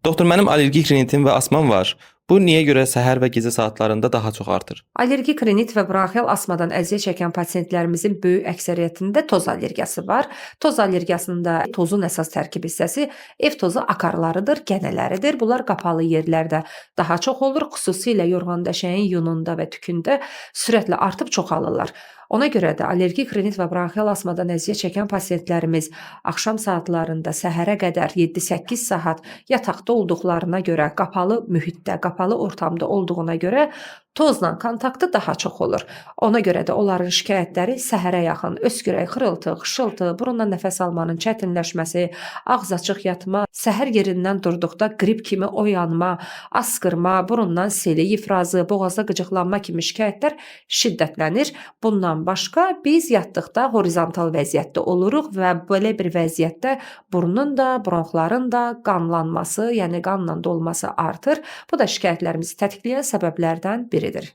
Doktor, mənim allergik rinitim və asmam var. Bu niyə görə səhər və gecə saatlarında daha çox artır? Allergik rinit və bronxial asmadan əziyyət çəkən pasientlərimizin böyük əksəriyyətində toz allergiyası var. Toz allergiyasında tozun əsas tərkib hissəsi ev tozu akarlarıdır, gənələridir. Bunlar qapalı yerlərdə daha çox olur, xüsusilə yorğan döşəyin yununda və tükündə sürətlə artıb çoxalırlar. Ona görə də allergik rinit və bronxial asmadan əziyyət çəkən pasientlərimiz axşam saatlarında səhərə qədər 7-8 saat yataqda olduqlarına görə, qapalı mühitdə, qapalı ortamda olduğuna görə tozla kontaktı daha çox olur. Ona görə də onların şikayətləri səhərə yaxın öskürək, xırıltı, xışıltı, burundan nəfəs almanın çətinləşməsi, ağız açıq yatma, səhər yerindən durduqda qrip kimi oyanma, asqırma, burundan seli ifrazı, boğazda qıcıqlanma kimi şikayətlər şiddətlənir. Bundan başqa biz yatdıqda horizontal vəziyyətdə oluruq və belə bir vəziyyətdə burnun da, bronxların da qanlanması, yəni qanla dolması artır. Bu da şikayətlərimizi tətikləyən səbəblərdən biridir.